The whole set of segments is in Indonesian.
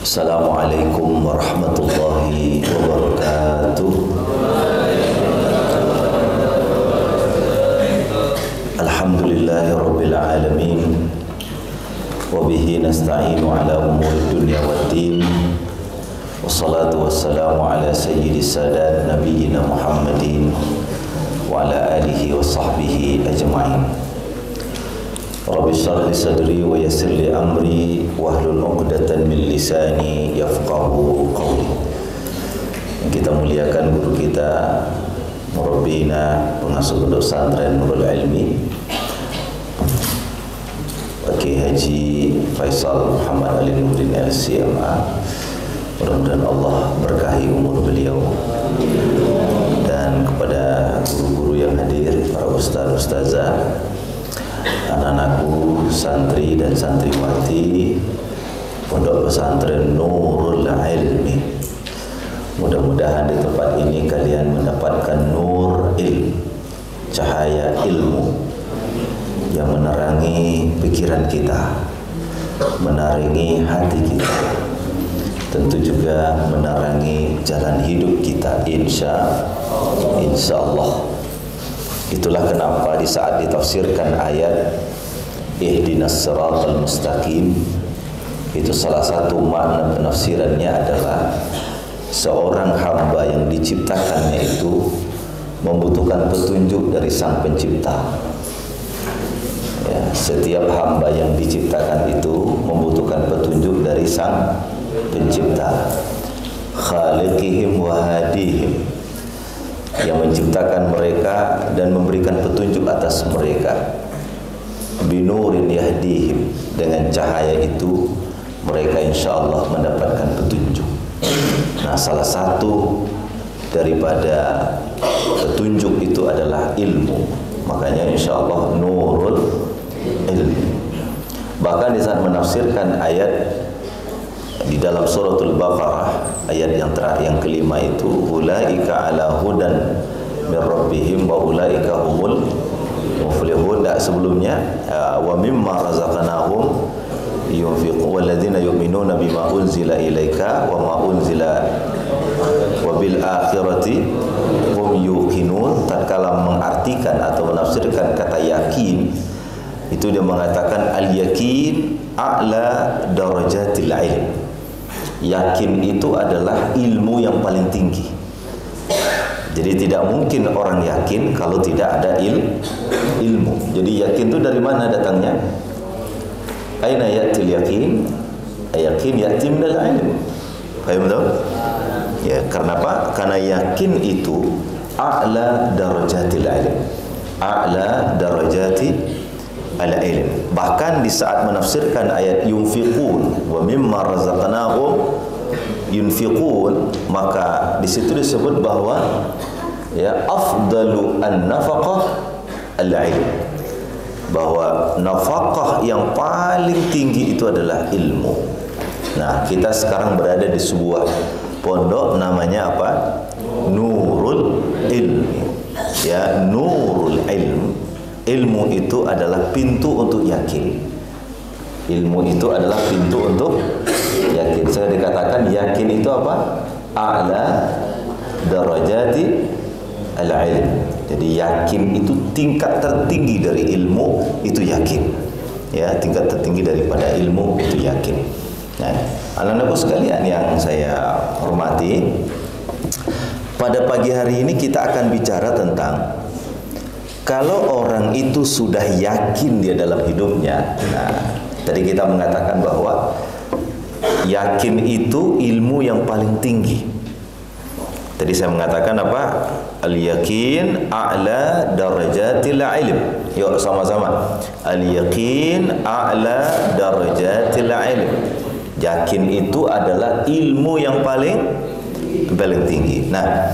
Assalamualaikum warahmatullahi wabarakatuh. Alhamdulillahi rabbil alamin. Wabihi nasta'inu ala umuri dunya waddin. Wassalatu wassalamu ala sayyidis sadat nabiyyina Muhammadin wa ala alihi wa sahbihi ajma'in. Rabbi shrah li sadri wa yassir li amri wahlul 'uqdatan min lisani yafqahu qawli. Kita muliakan guru kita, murabbina, pengasuh pondok pesantren Nurul Ilmi, Pak Haji Faisal Muhammad Ali Nurdin LCMA. Mudah-mudahan Allah berkahi umur beliau, dan kepada guru-guru yang hadir, para ustaz-ustazah, anak-anakku, santri dan santriwati Pondok Pesantren Nurul Ilmi. Mudah-mudahan di tempat ini kalian mendapatkan nur ilmu, cahaya ilmu yang menerangi pikiran kita, menerangi hati kita, tentu juga menerangi jalan hidup kita, insya Allah. Itulah kenapa di saat ditafsirkan ayat Ihdinas siratal mustaqim, itu salah satu makna penafsirannya adalah seorang hamba yang diciptakannya itu membutuhkan petunjuk dari Sang Pencipta. Ya, setiap hamba yang diciptakan itu membutuhkan petunjuk dari Sang Pencipta, khaliqihim wa hadihim, yang menciptakan mereka dan memberikan petunjuk atas mereka. Binurin yahdihim, dengan cahaya itu mereka insyaallah mendapatkan petunjuk. Nah, salah satu daripada petunjuk itu adalah ilmu. Makanya insyaallah nurul ilmi. Bahkan di saat menafsirkan ayat di dalam suratul Baqarah, ayat yang terakhir, yang kelima itu, ulaika ala hudan min rabbihim wa ulaika humul muflihun. Sebelumnya wa mimma razaqnahum yunfiqun walladzina yu'minuna bima unzila ilaika wa ma unzila wa bil akhirati hum yuqinun. Tatkala mengartikan atau menafsirkan kata yakin, itu dia mengatakan al yakin a'la darajatil ilm. Yakin itu adalah ilmu yang paling tinggi. Jadi tidak mungkin orang yakin kalau tidak ada ilmu. Jadi yakin itu dari mana datangnya? Aina yatil yakin? Yakin yati minal ilm. Paham tak? Ya, karena apa? Karena yakin itu a'la darajatil ilm. A'la darajati al-ilm. Bahkan di saat menafsirkan ayat yunfiqun wa mimma razaqnahum yunfiqun, maka di situ disebut bahwa ya afdalu an-nafaqah al-ilm, bahwa nafkah yang paling tinggi itu adalah ilmu. Nah, kita sekarang berada di sebuah pondok namanya apa? Nurul Ilmi. Ya, Nurul Ilm. Ilmu itu adalah pintu untuk yakin. Ilmu itu adalah pintu untuk yakin. Saya dikatakan yakin itu apa? A'la darajati al-ilm. Jadi yakin itu tingkat tertinggi dari ilmu, itu yakin. Ya, tingkat tertinggi daripada ilmu itu yakin. Nah, anak-anakku sekalian yang saya hormati, pada pagi hari ini kita akan bicara tentang kalau orang itu sudah yakin dia dalam hidupnya. Nah, tadi kita mengatakan bahwa yakin itu ilmu yang paling tinggi. Tadi saya mengatakan apa? Al-yakin a'la darajatil ilm. Yuk sama-sama. Al-yakin a'la darajatil ilm. Yakin itu adalah ilmu yang paling tinggi. Nah,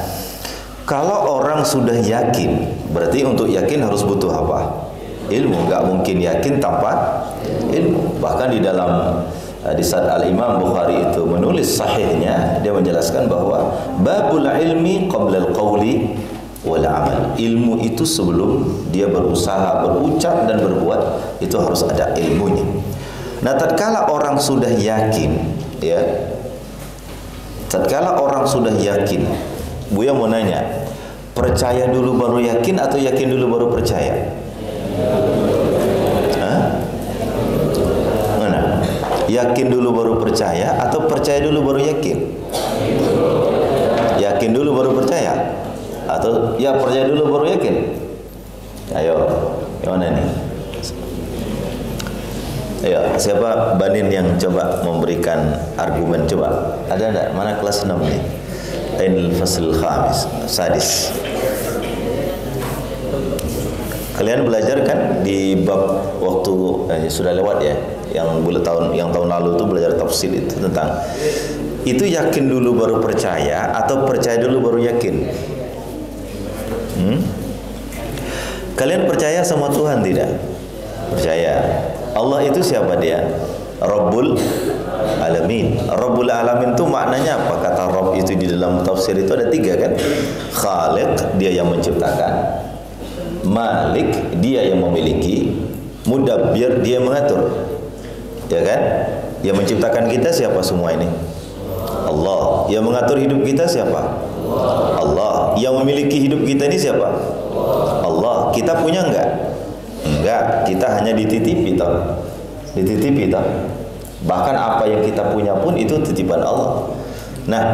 kalau orang sudah yakin, berarti untuk yakin harus butuh apa? Ilmu. Enggak mungkin yakin tanpa ilmu. Bahkan di dalam di saat Al-Imam Bukhari itu menulis sahihnya, dia menjelaskan bahwa babul ilmi qabla al-qawli wal amal. Ilmu itu sebelum dia berusaha, berucap dan berbuat, itu harus ada ilmunya. Nah, tatkala orang sudah yakin, ya, tatkala orang sudah yakin, Buya mau nanya, percaya dulu baru yakin atau yakin dulu baru percaya? Hah? Mana? Yakin dulu baru percaya atau percaya dulu baru yakin? Yakin dulu baru percaya atau ya percaya dulu baru yakin? Ayo, gimana nih? Ayo, siapa Banin yang coba memberikan argumen? Coba, ada enggak? Mana kelas 6 nih? Ainul Fasl Khamis, Sadis. Kalian belajar kan di bab waktu sudah lewat ya, yang tahun lalu itu belajar tafsir itu tentang itu yakin dulu baru percaya atau percaya dulu baru yakin? Kalian percaya sama Tuhan tidak? Percaya. Allah itu siapa dia? Rabbul Alamin. Rabbul Alamin itu maknanya apa? Kata Rabb itu di dalam tafsir itu ada 3 kan? Khaliq, dia yang menciptakan. Malik, dia yang memiliki. Mudabbir, dia yang mengatur. Ya kan? Yang menciptakan kita siapa semua ini? Allah. Yang mengatur hidup kita siapa? Allah. Yang memiliki hidup kita ini siapa? Allah. Kita punya enggak? Enggak, kita hanya dititipi toh. Dititipi toh. Bahkan apa yang kita punya pun itu titipan Allah. Nah,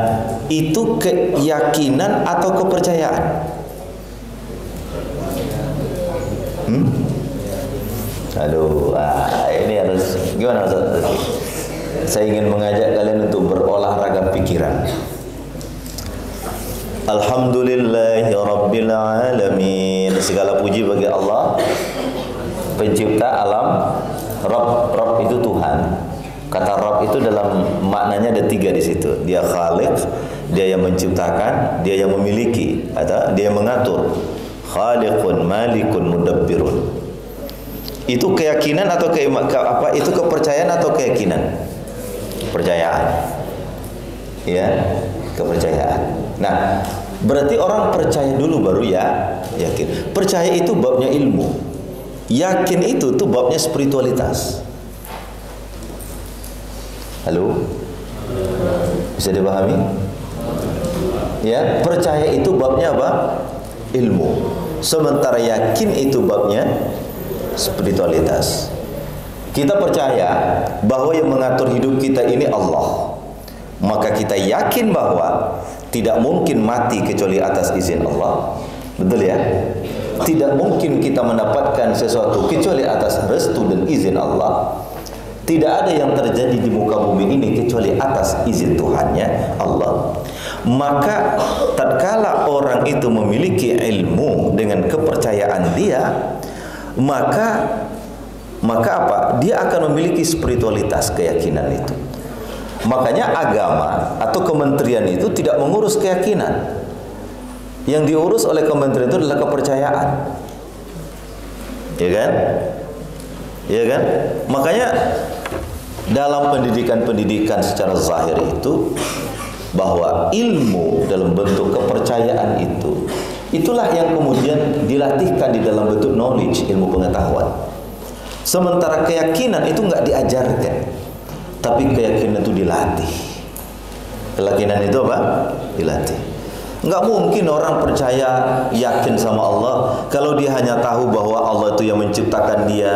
itu keyakinan atau kepercayaan? Aduh, ini harus gimana Ustaz? Saya ingin mengajak kalian untuk berolahraga pikiran. Alhamdulillahi Rabbil Alamin. Segala puji bagi Allah, pencipta alam. Rabb itu Tuhan. Kata Rabb itu dalam maknanya ada 3 di situ. Dia Khaliq, dia yang menciptakan, dia yang memiliki, atau dia yang mengatur. Khaliqun, Malikun, Mudabbirun. Itu keyakinan atau itu kepercayaan atau keyakinan? Percayaan. Ya, kepercayaan. Nah, berarti orang percaya dulu baru ya yakin. Percaya itu babnya ilmu. Yakin itu tuh babnya spiritualitas. Halo? Bisa dipahami? Ya, percaya itu babnya apa? Ilmu. Sementara yakin itu babnya spiritualitas. Kita percaya bahwa yang mengatur hidup kita ini Allah. Maka kita yakin bahwa tidak mungkin mati kecuali atas izin Allah. Betul ya? Tidak mungkin kita mendapatkan sesuatu kecuali atas restu dan izin Allah. Tidak ada yang terjadi di muka bumi ini kecuali atas izin Tuhannya Allah. Maka tatkala orang itu memiliki ilmu dengan kepercayaan dia, maka apa? Dia akan memiliki spiritualitas, keyakinan itu. Makanya agama atau kementerian itu tidak mengurus keyakinan. Yang diurus oleh kementerian itu adalah kepercayaan. Ya kan? Ya kan? Makanya dalam pendidikan secara zahir itu, bahwa ilmu dalam bentuk kepercayaan itu, itulah yang kemudian dilatihkan di dalam bentuk knowledge, ilmu pengetahuan. Sementara keyakinan itu enggak diajarkan, tapi keyakinan itu dilatih. Keyakinan itu apa? Dilatih. Enggak mungkin orang percaya yakin sama Allah kalau dia hanya tahu bahwa Allah itu yang menciptakan dia,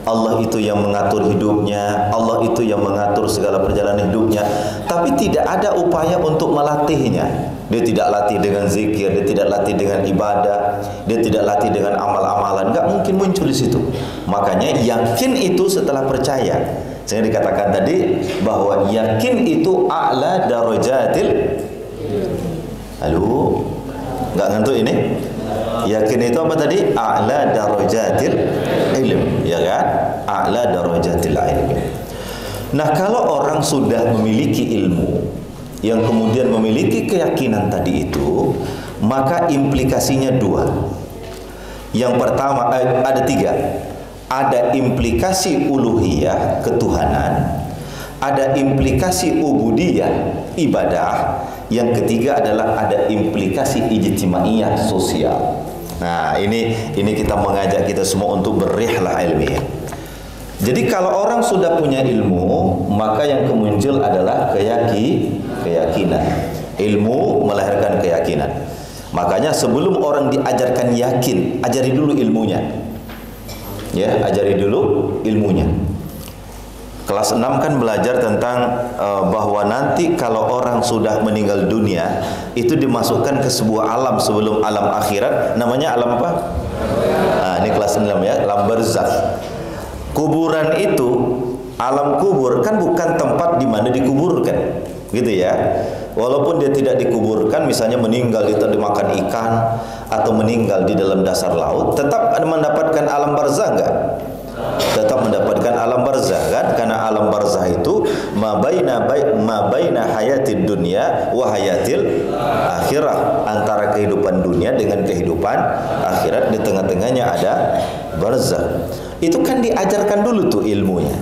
Allah itu yang mengatur hidupnya, Allah itu yang mengatur segala perjalanan hidupnya, tapi tidak ada upaya untuk melatihnya. Dia tidak latih dengan zikir, dia tidak latih dengan ibadah, dia tidak latih dengan amal-amalan. Enggak mungkin muncul di situ. Makanya yakin itu setelah percaya. Saya dikatakan tadi bahwa yakin itu a'la darajatil. Halo, nggak ngantuk ini? Yakin itu apa tadi? A'la darajatil ilm, ya kan? A'la darajatil ilm. Nah, kalau orang sudah memiliki ilmu, yang kemudian memiliki keyakinan tadi itu, maka implikasinya 2. Yang pertama, ada 3. Ada implikasi uluhiyah, ketuhanan. Ada implikasi ubudiyah, ibadah. Yang ketiga adalah ada implikasi ijtimaiyah, sosial. Nah, ini kita mengajak kita semua untuk berrihlah ilmiah. Jadi kalau orang sudah punya ilmu, maka yang kemuncul adalah keyakinan. Ilmu melahirkan keyakinan. Makanya sebelum orang diajarkan yakin, ajari dulu ilmunya. Ya, ajari dulu ilmunya. Kelas 6 kan belajar tentang bahwa nanti kalau orang sudah meninggal dunia itu dimasukkan ke sebuah alam sebelum alam akhirat, namanya alam apa? Nah, ini kelas 6 ya, alam barzakh. Kuburan itu, alam kubur kan bukan tempat di mana dikuburkan, gitu ya. Walaupun dia tidak dikuburkan, misalnya meninggal dimakan ikan atau meninggal di dalam dasar laut, tetap mendapatkan alam barzakh enggak? Tetap mendapatkan alam barzakh kan, karena alam barzakh itu ma baina hayatid dunya wa hayatil akhirah, antara kehidupan dunia dengan kehidupan akhirat, di tengah-tengahnya ada barzakh. Itu kan diajarkan dulu tuh ilmunya.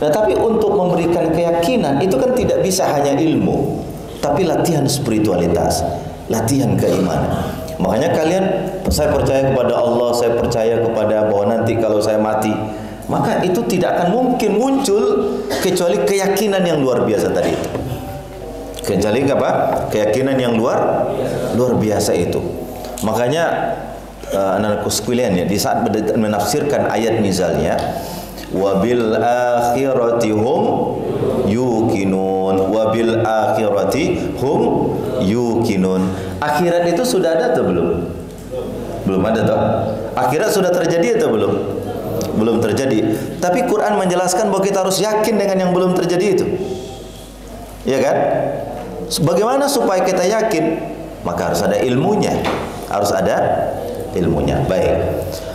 Nah, tapi untuk memberikan keyakinan itu kan tidak bisa hanya ilmu, tapi latihan spiritualitas, latihan keimanan. Makanya kalian, saya percaya kepada Allah, saya percaya kepada bahwa nanti kalau saya mati, maka itu tidak akan mungkin muncul kecuali keyakinan yang luar biasa tadi itu. Kecuali apa? Keyakinan yang luar biasa itu. Makanya anak-anakku sekalian ya, di saat menafsirkan ayat misalnya wabil akhirati hum yuqinun, wabil akhirati hum yuqinun. Akhirat itu sudah ada atau belum? Belum ada toh. Akhirat sudah terjadi atau belum? Belum terjadi. Tapi Quran menjelaskan bahwa kita harus yakin dengan yang belum terjadi itu. Ya kan? Bagaimana supaya kita yakin? Maka harus ada ilmunya. Harus ada ilmunya. Baik.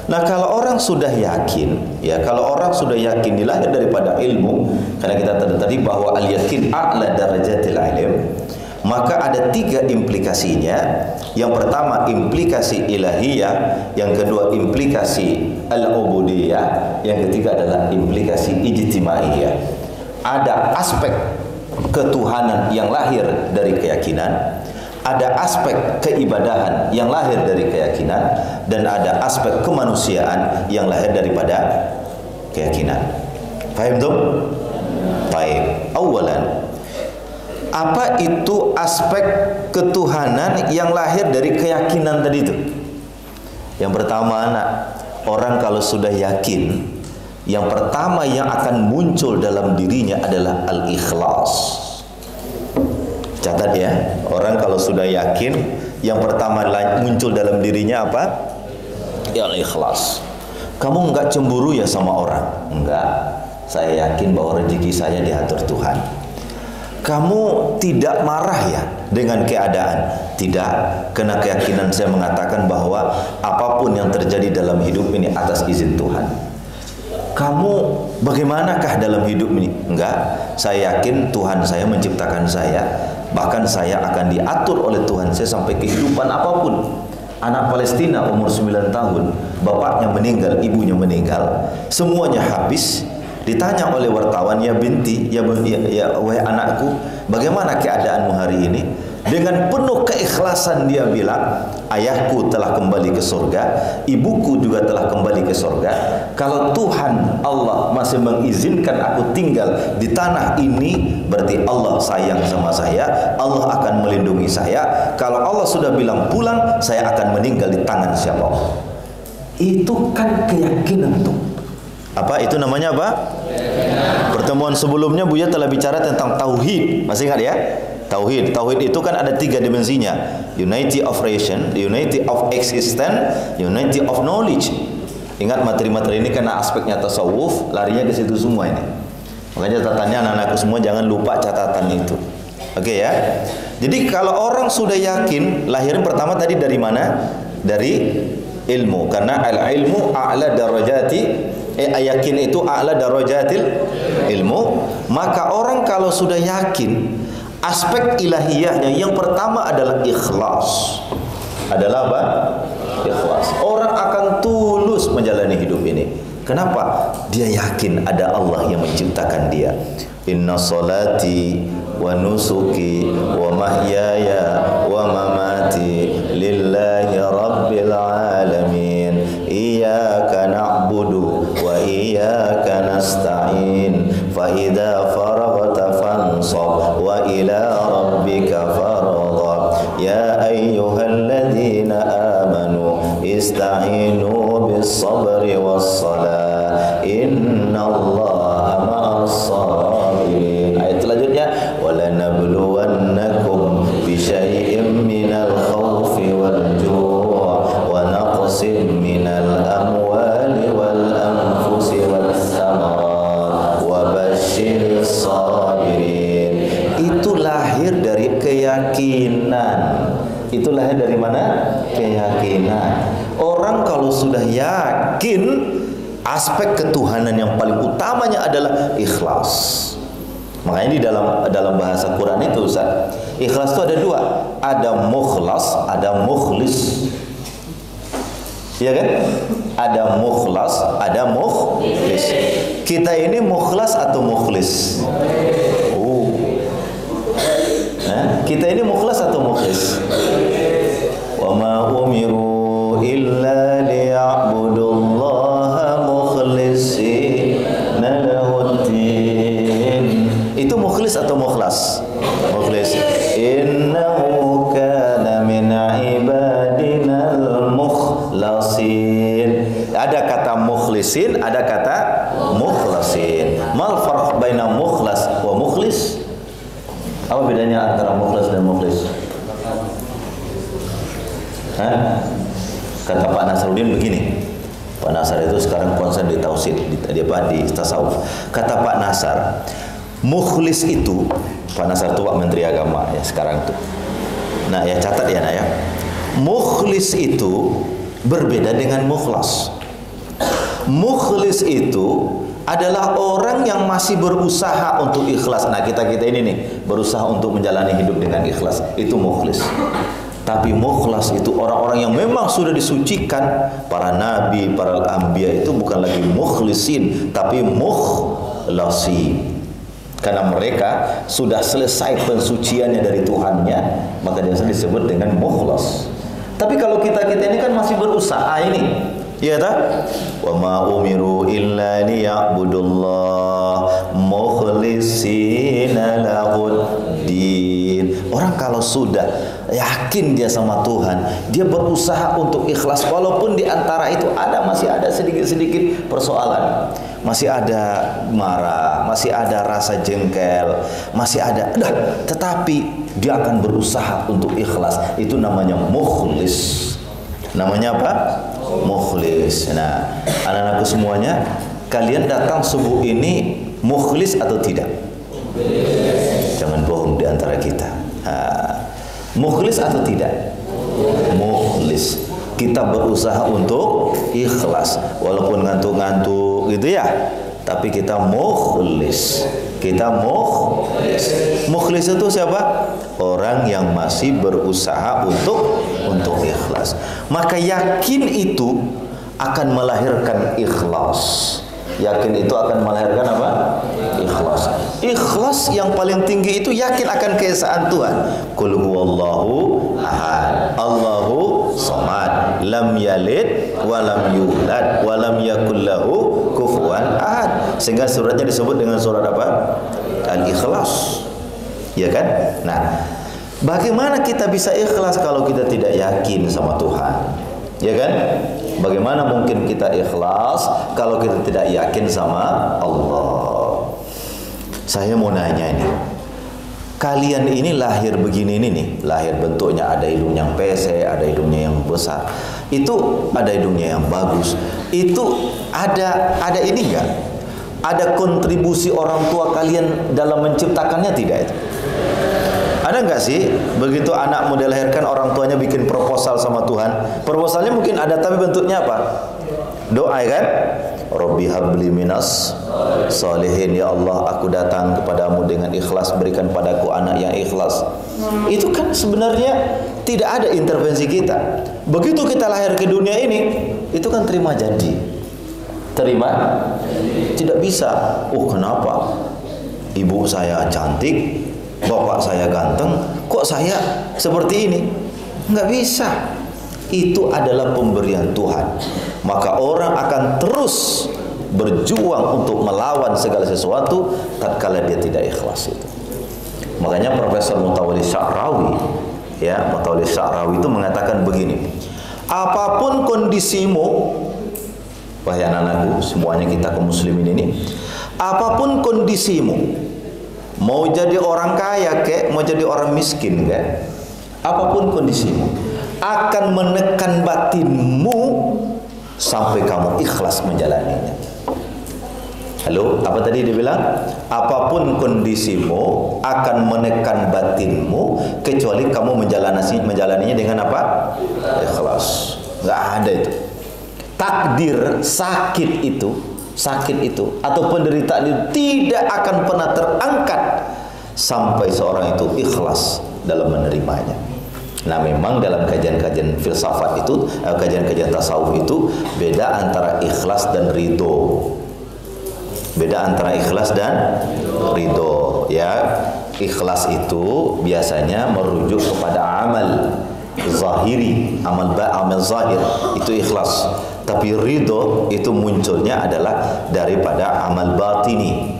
Nah, kalau orang sudah yakin, ya, kalau orang sudah yakin dilahir daripada ilmu, karena kita tadi bahwa al-yakin a'la darajatil ilm, maka ada 3 implikasinya. Yang pertama implikasi ilahiyah, yang kedua implikasi al-ubudiyah, yang ketiga adalah implikasi ijtimaiyah. Ada aspek ketuhanan yang lahir dari keyakinan, ada aspek keibadahan yang lahir dari keyakinan, dan ada aspek kemanusiaan yang lahir daripada keyakinan. Paham tuh? Baik. Awalan, apa itu aspek ketuhanan yang lahir dari keyakinan tadi itu? Yang pertama, anak, orang kalau sudah yakin, yang pertama yang akan muncul dalam dirinya adalah al-ikhlas. Catat ya, orang kalau sudah yakin, yang pertama muncul dalam dirinya apa? Ya, al-ikhlas. Kamu enggak cemburu ya sama orang? Enggak. Saya yakin bahwa rezeki saya diatur Tuhan. Kamu tidak marah ya dengan keadaan? Tidak, karena keyakinan saya mengatakan bahwa apapun yang terjadi dalam hidup ini atas izin Tuhan. Kamu bagaimanakah dalam hidup ini? Enggak, saya yakin Tuhan saya menciptakan saya, bahkan saya akan diatur oleh Tuhan saya sampai kehidupan apapun. Anak Palestina umur 9 tahun, bapaknya meninggal, ibunya meninggal, semuanya habis. Ditanya oleh wartawan, ya binti, ya wahai anakku, bagaimana keadaanmu hari ini? Dengan penuh keikhlasan dia bilang, ayahku telah kembali ke surga, ibuku juga telah kembali ke surga. Kalau Tuhan Allah masih mengizinkan aku tinggal di tanah ini, berarti Allah sayang sama saya, Allah akan melindungi saya. Kalau Allah sudah bilang pulang, saya akan meninggal di tangan siapa? Itu kan keyakinan tuh. Apa itu namanya apa? Pertemuan sebelumnya Buya telah bicara tentang tauhid. Masih ingat ya? Tauhid. Tauhid itu kan ada 3 dimensinya. Unity of ration, unity of existence, unity of knowledge. Ingat materi-materi ini karena aspeknya tasawuf, larinya ke situ semua ini. Makanya catatannya anak-anakku semua jangan lupa catatan itu. Oke ya. Jadi kalau orang sudah yakin, lahiran pertama tadi dari mana? Dari ilmu. Karena al-ilmu a'la darajati, yakin itu a'la darajatil ilmu. Maka orang kalau sudah yakin, aspek ilahiyahnya yang pertama adalah ikhlas. Adalah apa? Ikhlas. Orang akan tulus menjalani hidup ini. Kenapa? Dia yakin ada Allah yang menciptakan dia. Inna salati wa nusuki wa mahyaya wa mamati lillahi rabbil alamin. Iyyaka na'budu wa iyyaka nasta'in. Fa idza faraghta fansab wa ila ista'inu bis sabri was salah innallaha ma'as sabirin. Ayat selanjutnya wala nabluwannakum bi syai'im minal khaufi wal ju' wa naqsim minal amwali wal anfusi was samarat wa basyiris sabirin. Itu lahir dari keyakinan. Itu lahir dari mana? Keyakinan. Orang kalau sudah yakin, aspek ketuhanan yang paling utamanya adalah ikhlas. Makanya di dalam bahasa Quran itu Ustaz, ikhlas itu ada dua. Ada mukhlas, ada mukhlis. Iya kan? Ada mukhlas, ada mukhlis. Kita ini mukhlas atau mukhlis? Kita ini mukhlas atau mukhlis? Wa ma umiru illa liya'budullaha mukhlishina lahuddin. Itu mukhlis atau mukhlas? Mukhlis. Innahu kana min ibadinal mukhlasin. Ada kata mukhlisin, ada kata mukhlasin. Mal farq baina mukhlas wa mukhlis? Apa bedanya antara mukhlas dan mukhlis? Kata Pak Nasruddin begini. Pak Nasar itu sekarang konsen di tauhid, di tasawuf. Kata Pak Nasar, mukhlis itu, Pak Nasar itu Pak Menteri Agama ya sekarang tuh. Nah ya catat ya, ya. Mukhlis itu berbeda dengan mukhlas. Mukhlis itu adalah orang yang masih berusaha untuk ikhlas. Nah kita ini nih berusaha untuk menjalani hidup dengan ikhlas. Itu mukhlis. Tapi mukhlas itu orang-orang yang memang sudah disucikan. Para nabi, para anbiya itu bukan lagi mukhlisin, tapi mukhlasin. Karena mereka sudah selesai pensuciannya dari Tuhannya, maka dia disebut dengan mukhlas. Tapi kalau kita ini kan masih berusaha ini. Ya tak? Wa ma umiru illa liya'budullah mukhlishina lahuddin. Orang kalau sudah yakin dia sama Tuhan, dia berusaha untuk ikhlas walaupun di antara itu masih ada sedikit-sedikit persoalan. Masih ada marah, masih ada rasa jengkel, masih ada tetapi dia akan berusaha untuk ikhlas. Itu namanya mukhlis. Namanya apa? Mukhlis. Nah, anak-anakku semuanya, kalian datang subuh ini mukhlis atau tidak? Jangan bohong di antara kita. Mukhlis atau tidak? Mukhlis. Kita berusaha untuk ikhlas walaupun ngantuk-ngantuk gitu ya. Tapi kita mukhlis. Kita mukhlis. Mukhlis itu siapa? Orang yang masih berusaha untuk ikhlas. Maka yakin itu akan melahirkan ikhlas. Yakin itu akan melahirkan apa? Ikhlas. Ikhlas yang paling tinggi itu yakin akan keesaan Tuhan. Qul huwallahu ahad, Allahu samad, lam yalid wa lam yulad wa lam yakul lahu kufuwan ahad. Sehingga suratnya disebut dengan surat apa? Al-Ikhlas. Ya kan? Nah, bagaimana kita bisa ikhlas kalau kita tidak yakin sama Tuhan? Ya kan? Bagaimana mungkin kita ikhlas kalau kita tidak yakin sama Allah? Saya mau nanya ini. Kalian ini lahir begini nih, lahir bentuknya ada hidung yang pesek, ada hidungnya yang besar. Itu ada hidungnya yang bagus. Itu ada ini enggak? Ada kontribusi orang tua kalian dalam menciptakannya tidak itu? Ada nggak sih begitu anak mau dilahirkan orang tuanya bikin proposal sama Tuhan? Proposalnya mungkin ada tapi bentuknya apa? Doa kan? Rabbi habli minas salihin, ya Allah aku datang kepadamu dengan ikhlas, berikan padaku anak yang ikhlas. Itu kan sebenarnya tidak ada intervensi kita. Begitu kita lahir ke dunia ini, itu kan terima janji. Terima? Tidak bisa. Oh kenapa? Ibu saya cantik, bapak saya ganteng, kok saya seperti ini? Nggak bisa. Itu adalah pemberian Tuhan. Maka orang akan terus berjuang untuk melawan segala sesuatu tatkala dia tidak ikhlas itu. Makanya Profesor Mutawalli Sya'rawi, ya, Mutawalli Sya'rawi itu mengatakan begini. apapun kondisimu, wahai anak-anakku, semuanya kita kaum muslimin ini, apapun kondisimu, mau jadi orang kaya kek, mau jadi orang miskin kek, apapun kondisimu, akan menekan batinmu sampai kamu ikhlas menjalaninya. Halo, apa tadi dia bilang? Apapun kondisimu akan menekan batinmu kecuali kamu menjalaninya dengan apa? Ikhlas. Nggak ada itu. Takdir sakit itu atau penderitaan itu tidak akan pernah terangkat sampai seorang itu ikhlas dalam menerimanya. Nah, memang dalam kajian-kajian filsafat itu, kajian-kajian tasawuf itu beda antara ikhlas dan ridho. Beda antara ikhlas dan ridho, ya. Ikhlas itu biasanya merujuk kepada amal zahiri, amal zahir, itu ikhlas. Tapi ridho itu munculnya adalah daripada amal batini.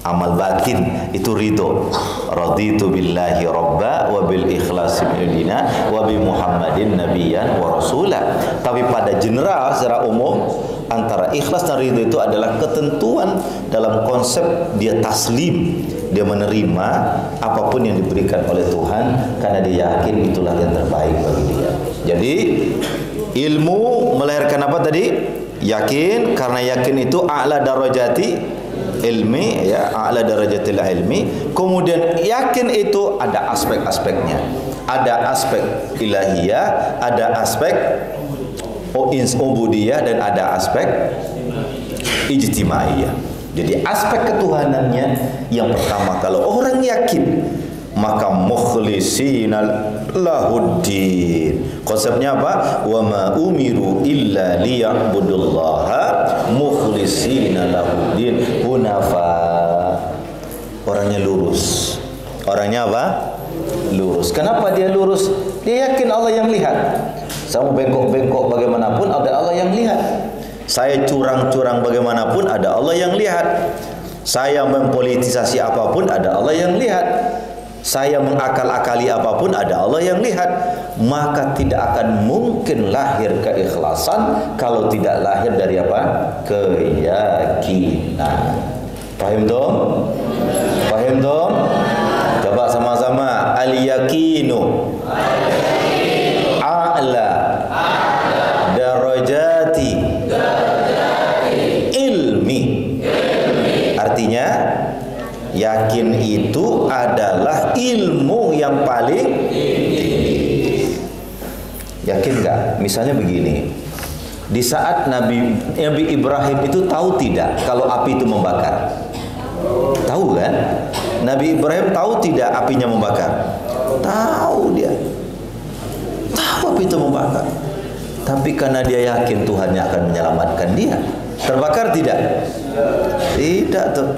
Amal batin itu ridho. Raditu billahi rabba wa bil ikhlasi dina wa bi Muhammadin nabiyyan wa rasula. Tapi pada general secara umum antara ikhlas dan ridho itu adalah ketentuan dalam konsep dia taslim, dia menerima apapun yang diberikan oleh Tuhan karena dia yakin itulah yang terbaik bagi dia. Jadi ilmu melahirkan apa tadi? Yakin, karena yakin itu a'la darajati ilmi, ya, a'la darajatil ilmi. Kemudian yakin itu ada aspek-aspeknya. Ada aspek ilahiyah, ada aspek ubudiyah, dan ada aspek ijtimaiyah. Jadi aspek ketuhanannya yang pertama, kalau orang yakin maka mukhlisina lahuddin. Konsepnya apa? Wa ma umiru illa liya'budullaha mukhlisina lahuddin hunafa. Orangnya lurus. Orangnya apa? Lurus. Kenapa dia lurus? Dia yakin Allah yang lihat. Saya mau bengkok-bengkok bagaimanapun ada Allah yang lihat. Saya curang-curang bagaimanapun ada Allah yang lihat. Saya mempolitisasi apapun ada Allah yang lihat. Saya mengakal-akali apapun ada Allah yang lihat. Maka tidak akan mungkin lahir keikhlasan kalau tidak lahir dari apa? Keyakinan. Paham dong? Paham dong? Coba sama-sama. Al-yakinu a'la darajati ilmi. Artinya yakin itu adalah ilmu yang paling tinggi. Yakin enggak? Misalnya begini. Di saat Nabi Ibrahim itu tahu tidak kalau api itu membakar? Tahu kan? Nabi Ibrahim tahu tidak apinya membakar? Tahu dia. Tahu api itu membakar. Tapi karena dia yakin Tuhannya akan menyelamatkan dia, terbakar tidak? Tidak tuh.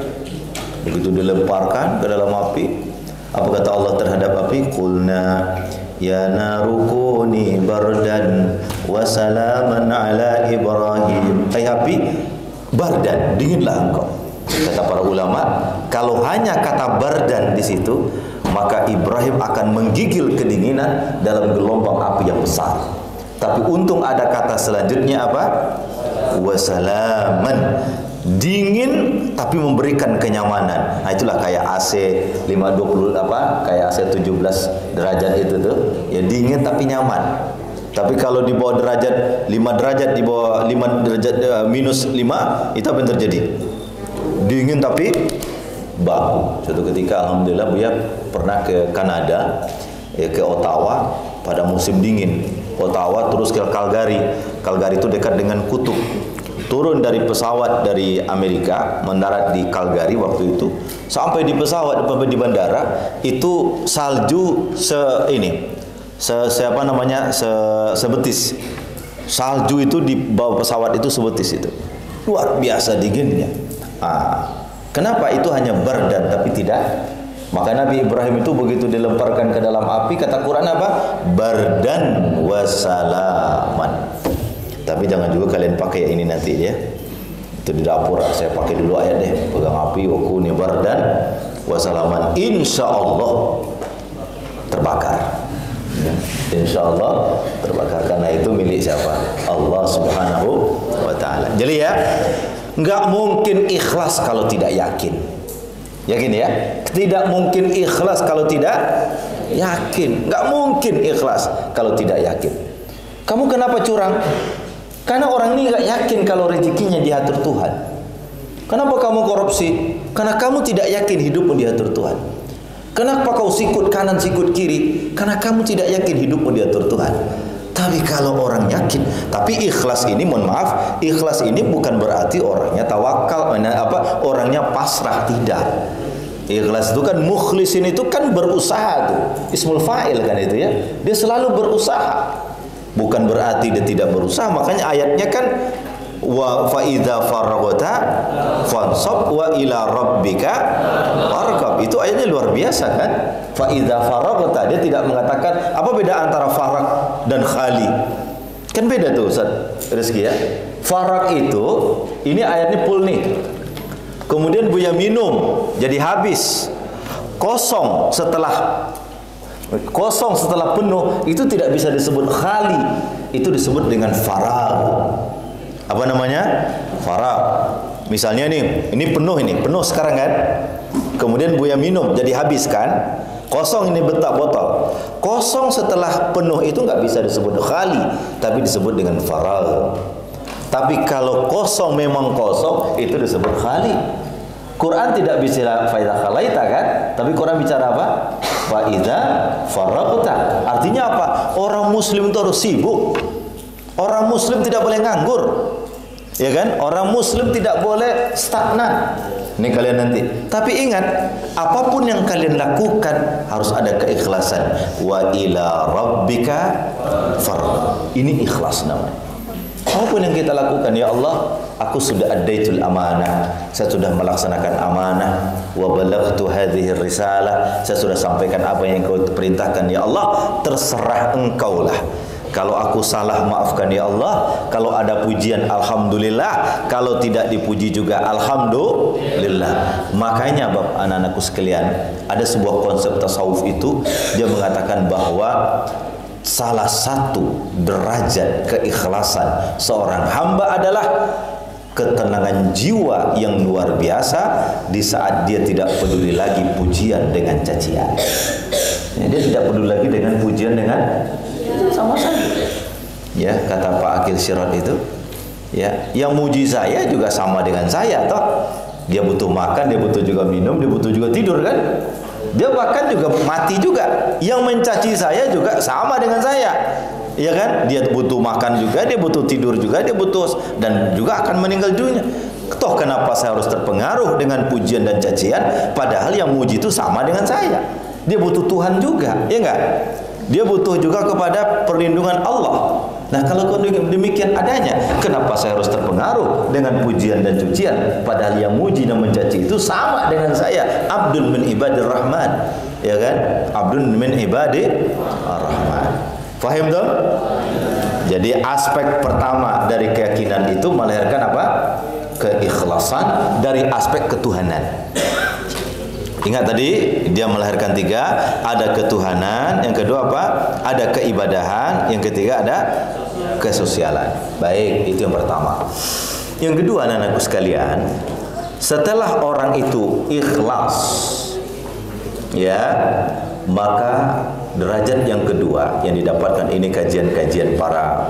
Begitu dilemparkan ke dalam api, apa kata Allah terhadap api? Qulna ya narukuni bardan wa salaman ala Ibrahim. Hai api, bardan, dinginlah engkau. Kata para ulama, kalau hanya kata bardan di situ, maka Ibrahim akan menggigil kedinginan dalam gelombang api yang besar. Tapi untung ada kata selanjutnya apa? Wasalaman, dingin tapi memberikan kenyamanan. Nah, itulah kayak AC 520 apa? Kayak AC 17 derajat itu tuh. Ya dingin tapi nyaman. Tapi kalau di bawah derajat 5 derajat, di bawah 5 derajat minus 5, itu apa yang terjadi? Dingin tapi baku. Suatu ketika alhamdulillah Buya pernah ke Kanada, ya, ke Ottawa pada musim dingin. Ottawa terus ke Calgary. Calgary itu dekat dengan kutub. Turun dari pesawat dari Amerika, mendarat di Calgary waktu itu. Sampai di pesawat, sampai di bandara, itu salju sebetis. Salju itu di bawah pesawat itu sebetis itu. Luar biasa dinginnya. Kenapa itu hanya bardan tapi tidak? Maka Nabi Ibrahim itu begitu dilemparkan ke dalam api, kata Quran apa? Bardan wasalaman. Tapi jangan juga kalian pakai ini nanti ya. Itu di dapur, saya pakai dulu ayat deh. Pegang api, wakuni bardan wasalaman. Insya Allah terbakar. Insyaallah terbakar karena itu milik siapa? Allah Subhanahu wa taala. Jadi ya, enggak mungkin ikhlas kalau tidak yakin. Yakin ya? Tidak mungkin ikhlas kalau tidak yakin. Enggak mungkin ikhlas kalau tidak yakin. Kamu kenapa curang? Karena orang ini enggak yakin kalau rezekinya diatur Tuhan. Kenapa kamu korupsi? Karena kamu tidak yakin hidupmu diatur Tuhan. Kenapa kau sikut kanan sikut kiri? Karena kamu tidak yakin hidupmu diatur Tuhan. Tapi kalau orang yakin, tapi ikhlas ini, mohon maaf, ikhlas ini bukan berarti orangnya tawakal, orangnya pasrah, tidak. Ikhlas itu kan, mukhlisin itu kan berusaha tuh. Ismul fa'il kan itu ya. Dia selalu berusaha. Bukan berarti dia tidak berusaha. Makanya ayatnya kan wa fa idza faraghta fansab wa ila rabbika farghab. Itu ayatnya luar biasa kan? Fa idza faraghta, dia tidak mengatakan apa beda antara farag dan khali. Kan beda tuh Ustaz Rizki ya. Farag itu ini ayatnya full nih. Kemudian Buya minum jadi habis. Kosong setelah penuh itu tidak bisa disebut khali. Itu disebut dengan farag. Apa namanya? Farag. Misalnya nih, ini penuh sekarang kan? Kemudian Buya minum jadi habis kan? Kosong ini botol. Kosong setelah penuh itu nggak bisa disebut khali, tapi disebut dengan farag. Tapi kalau kosong memang kosong, itu disebut khali. Quran tidak bicara faida khalaita kan? Tapi Quran bicara apa? Faida faragta. Artinya apa? Orang muslim itu harus sibuk. Orang muslim tidak boleh nganggur. Ya kan? Orang muslim tidak boleh stagnan. Ini kalian nanti. Tapi ingat, apapun yang kalian lakukan harus ada keikhlasan. Wa ila rabbika farghab. Ini ikhlas namanya. Apapun yang kita lakukan, ya Allah, aku sudah addaitul amanah. Saya sudah melaksanakan amanah. Wa balaghtu hadhihi risalah. Saya sudah sampaikan apa yang Kau perintahkan, ya Allah. Terserah Engkau lah. Kalau aku salah, maafkan ya Allah. Kalau ada pujian, alhamdulillah. Kalau tidak dipuji juga, alhamdulillah. Makanya Bapak, anak-anakku sekalian, ada sebuah konsep tasawuf itu, dia mengatakan bahwa salah satu derajat keikhlasan seorang hamba adalah ketenangan jiwa yang luar biasa di saat dia tidak peduli lagi pujian dengan cacian. Ya, dia tidak peduli lagi dengan pujian dengan sama saja. Ya, kata Pak Akil Sirot itu, ya, yang muji saya juga sama dengan saya toh. Dia butuh makan, dia butuh juga minum, dia butuh juga tidur kan? Dia bahkan juga mati juga. Yang mencaci saya juga sama dengan saya. Ya kan? Dia butuh makan juga, dia butuh tidur juga, dia butuh dan juga akan meninggal dunia. Toh kenapa saya harus terpengaruh dengan pujian dan cacian padahal yang muji itu sama dengan saya? Dia butuh Tuhan juga, ya enggak? Dia butuh juga kepada perlindungan Allah. Nah, kalau demikian adanya, kenapa saya harus terpengaruh dengan pujian dan cucian padahal yang muji dan mencaci itu sama dengan saya? Abdul min ibadir rahman, ya kan? Abdul min ibadir rahman. Faham dong? Jadi aspek pertama dari keyakinan itu melahirkan apa? Keikhlasan dari aspek ketuhanan. Ingat tadi dia melahirkan tiga, ada ketuhanan, yang kedua apa? Ada keibadahan, yang ketiga ada kesosialan. Baik, itu yang pertama. Yang kedua, anak-anakku sekalian, setelah orang itu ikhlas, ya, maka derajat yang kedua yang didapatkan, ini kajian-kajian para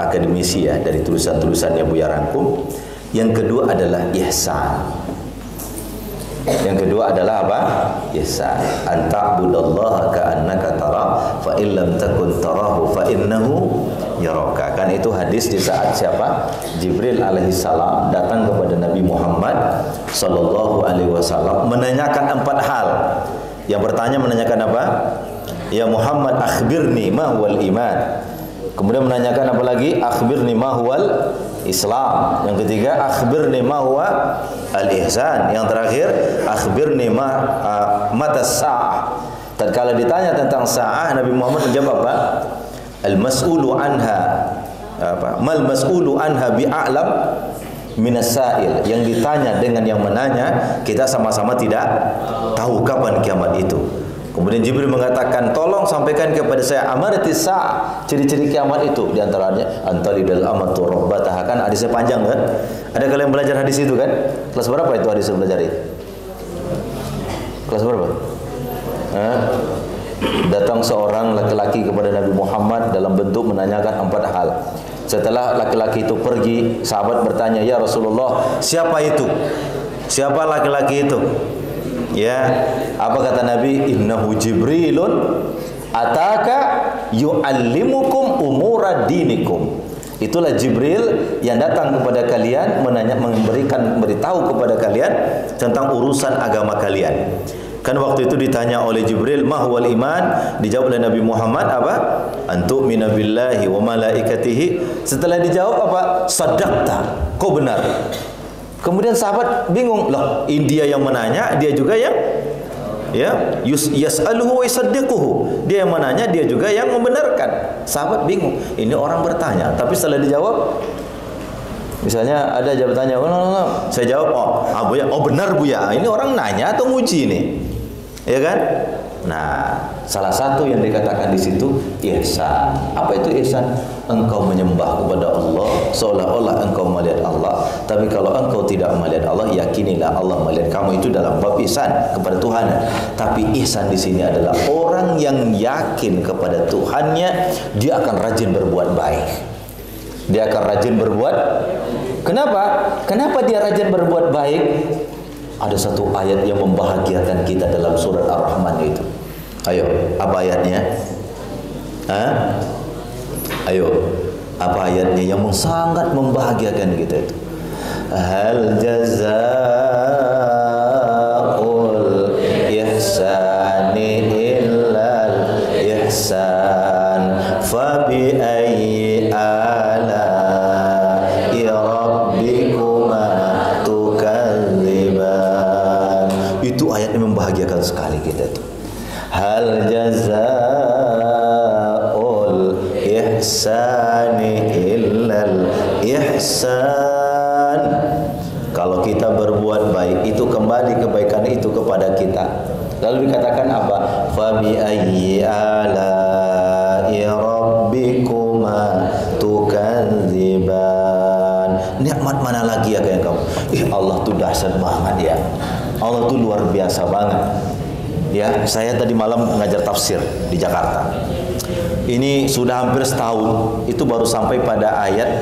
akademisi ya, dari tulisan-tulisannya Buya rangkum. Yang kedua adalah ihsan. Yang kedua adalah apa? Ihsan. Anta'budallaha ka'annaka tara fa in lam takun tarahu fa innahu yaraka. Kan itu hadis di saat siapa? Jibril alaihi salam datang kepada Nabi Muhammad sallallahu alaihi wasallam menanyakan 4 hal. Yang bertanya menanyakan apa? Ya Muhammad, akhbirni ma huwal iman. Kemudian menanyakan apa lagi? Akhbirni ma huwal Islam. Yang ketiga, akhbirni ma huwa al-ihsan. Yang terakhir, akhbirni mata sa'ah. Tatkala ditanya tentang sa'ah, Nabi Muhammad menjawab apa? Al-mas'ulu anha mal mas'ulu anha bi'a'lam minas sa'il. Yang ditanya dengan yang menanya, kita sama-sama tidak tahu kapan kiamat itu. Kemudian Jibril mengatakan, tolong sampaikan kepada saya amaratis sa'ah, ciri-ciri kiamat itu. Di antaranya antalidal amatu rabbataha, kan hadisnya panjang kan? Ada kalian belajar hadis itu kan? Kelas berapa itu hadis yang belajar? Kelas berapa? Datang seorang laki-laki kepada Nabi Muhammad dalam bentuk menanyakan 4 hal. Setelah laki-laki itu pergi, sahabat bertanya, ya Rasulullah, siapa itu? Siapa laki-laki itu? Ya, apa kata Nabi? Innahu Jibrilun ataka yu'allimukum umura dinikum. Itulah Jibril yang datang kepada kalian memberitahu kepada kalian tentang urusan agama kalian. Kan waktu itu ditanya oleh Jibril, ma huwal iman? Dijawab oleh Nabi Muhammad apa? Antu'mina billahi wa malaikatihi. Setelah dijawab apa? Sadaqta. Kau benar. Kemudian sahabat bingung, loh, dia yang menanya, dia juga yang yas'aluhu wa yusaddiquhu. Dia yang menanya, dia juga yang membenarkan. Sahabat bingung. Ini orang bertanya, tapi setelah dijawab, misalnya ada jawabannya, oh, saya jawab, Buya, benar Buya. Ini orang nanya atau nguji nih? Ya kan? Nah, salah satu yang dikatakan di situ ihsan. Apa itu ihsan? Engkau menyembah kepada Allah seolah-olah engkau melihat Allah. Tapi kalau engkau tidak melihat Allah, yakinilah Allah melihat kamu. Itu dalam bab ihsan kepada Tuhan. Tapi ihsan di sini adalah orang yang yakin kepada Tuhannya, dia akan rajin berbuat baik. Dia akan rajin berbuat. Kenapa? Kenapa dia rajin berbuat baik? Ada satu ayat yang membahagiakan kita dalam surat Ar-Rahman itu. Ayo, apa ayatnya? Ayo, apa ayatnya yang sangat membahagiakan kita itu? Hal jazaa'ul ihsani illal ihsan fabi ayyi ala'i rabbikuma tukadziban. Itu ayat yang membahagiakan sekali kita itu. Hal jazaa'ul ihsani illal ihsan. Kalau kita berbuat baik, itu kembali kebaikan itu kepada kita. Lalu dikatakan apa? Fa bi ayyi ala'i rabbikuma tukadziban. Nikmat mana lagi ya kayak kamu? Allah tuh dahsyat banget ya. Allah tuh luar biasa banget. Ya, saya tadi malam mengajar tafsir di Jakarta. Ini sudah hampir setahun. Itu baru sampai pada ayat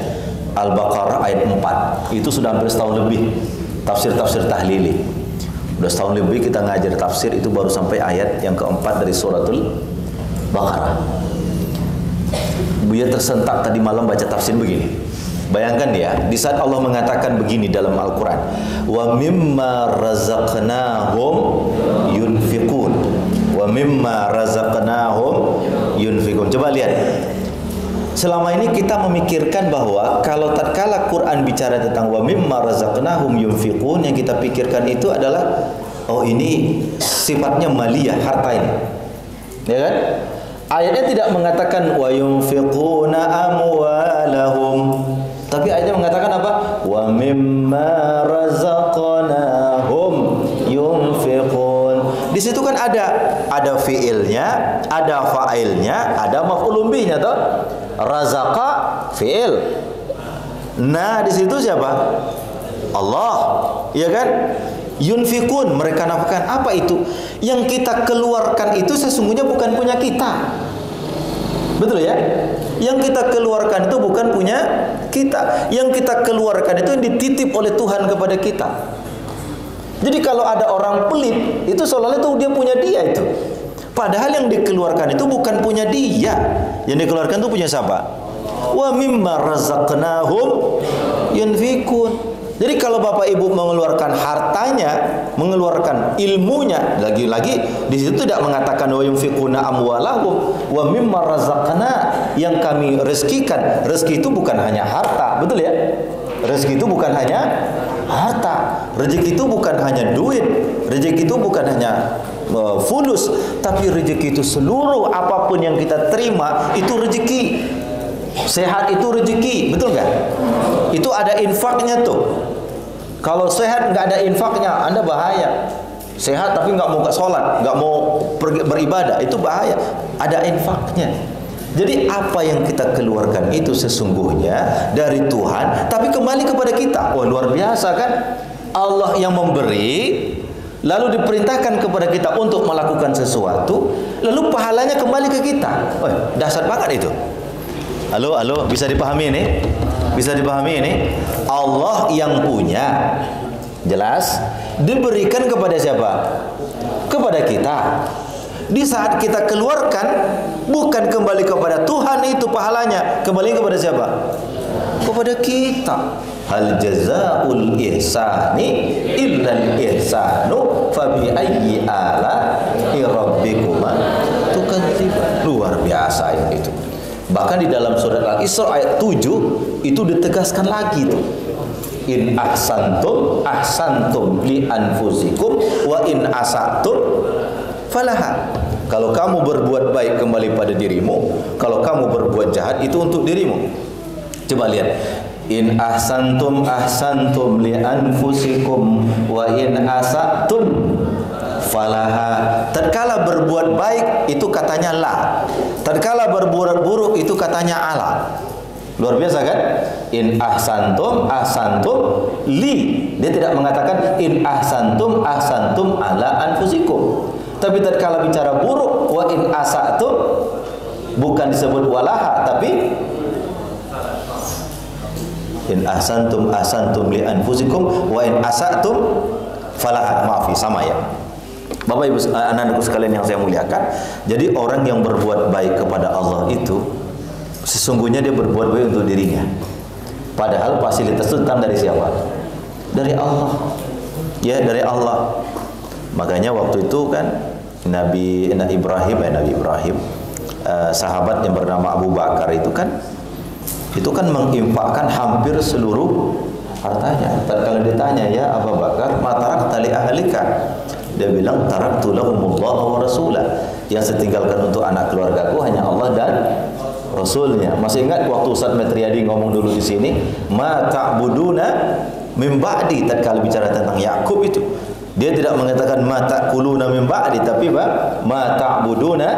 Al-Baqarah ayat 4. Itu sudah hampir setahun lebih. Tafsir-tafsir tahlili. Sudah setahun lebih kita ngajar tafsir, itu baru sampai ayat yang keempat dari suratul Baqarah. Buya tersentak tadi malam baca tafsir begini. Bayangkan ya, di saat Allah mengatakan begini dalam Al-Quran, wa mimma razaqnahum yunfiqun, wa mimma razaqnahum yunfiqun. Coba lihat, selama ini kita memikirkan bahwa kalau tatkala Quran bicara tentang wa mimma razaqnahum yunfiqun, yang kita pikirkan itu adalah, oh ini sifatnya maliyah, harta ini, ya kan? Ayatnya tidak mengatakan wa yunfiquna amwalahum, tapi ayatnya mengatakan apa? Wa mimma razaqnahum yunfiqun. Di situ kan ada fiilnya, ada fa'ilnya, ada maf'ulun bihnya toh. Razaqa fiil. Nah, di situ siapa? Allah, ya kan? Yunfikun, mereka nafkahkan. Apa itu? Yang kita keluarkan itu sesungguhnya bukan punya kita. Betul ya? Yang kita keluarkan itu bukan punya kita. Yang kita keluarkan itu yang dititip oleh Tuhan kepada kita. Jadi kalau ada orang pelit, itu seolah-olah itu dia punya dia itu. Padahal yang dikeluarkan itu bukan punya dia. Yang dikeluarkan itu punya siapa? Wa mimma razaqnahum yunfikun. Jadi kalau Bapak Ibu mengeluarkan hartanya, mengeluarkan ilmunya, lagi-lagi di situ tidak mengatakan wa yunfiquna amwalahum wa mimma razaqna, yang kami rezekikan. Rezeki itu bukan hanya harta, betul ya? Rezeki itu bukan hanya harta, rezeki itu bukan hanya duit, rezeki itu bukan hanya fulus, tapi rezeki itu seluruh apapun yang kita terima itu rezeki. Sehat itu rezeki, betul nggak? Itu ada infaknya tuh. Kalau sehat nggak ada infaknya, Anda bahaya. sehat tapi nggak mau sholat, nggak mau beribadah, itu bahaya. Ada infaknya. Jadi apa yang kita keluarkan itu sesungguhnya dari Tuhan, tapi kembali kepada kita. Wah, luar biasa kan? Allah yang memberi, lalu diperintahkan kepada kita untuk melakukan sesuatu, lalu pahalanya kembali ke kita. Wah, dahsyat banget itu. Halo, bisa dipahami ini? Bisa dipahami ini? Allah yang punya, jelas, diberikan kepada siapa? Kepada kita. Di saat kita keluarkan, bukan kembali kepada Tuhan itu pahalanya, kembali kepada siapa? Kepada kita. Hal jazaa'ul ihsani illal ihsanu fabi ayyi ala'i rabbikuma tukadziban. Luar biasa itu. Bahkan di dalam surat Al-Isra ayat 7 itu ditegaskan lagi tuh. In ahsantum li anfusikum wa in asatum falaha. Kalau kamu berbuat baik kembali pada dirimu, kalau kamu berbuat jahat itu untuk dirimu. Coba lihat. In ahsantum li anfusikum wa in asatum falaha. Tatkala berbuat baik itu katanya la. Tatkala berbuat buruk itu katanya ala. Luar biasa kan? In ahsantum li. Dia tidak mengatakan in ahsantum ala anfusikum. Tapi tatkala bicara buruk, wa in asatum, bukan disebut walaha, tapi in ahsantum li anfusikum wa in asatum falaha. Maaf, sama ya. Bapak Ibu anak-anakku sekalian yang saya muliakan, jadi orang yang berbuat baik kepada Allah itu sesungguhnya dia berbuat baik untuk dirinya. Padahal fasilitas itu datang dari siapa? Dari Allah. Ya, dari Allah. Makanya waktu itu kan Nabi Ibrahim, sahabat yang bernama Abu Bakar itu kan menginfakkan hampir seluruh hartanya. Kalau ditanya, ya Abu Bakar, ma tarakta li ahlika? Dia bilang, taraktu lahumullah wa rasulah. Yang saya tinggalkan untuk anak keluargaku hanya Allah dan Rasulnya. Masih ingat waktu Ustaz Metriadi ngomong dulu di sini, ma ta'buduna min ba'di, tatkala bicara tentang Yakub itu. Dia tidak mengatakan ma ta'kuluna min ba'di, tapi ma ta'buduna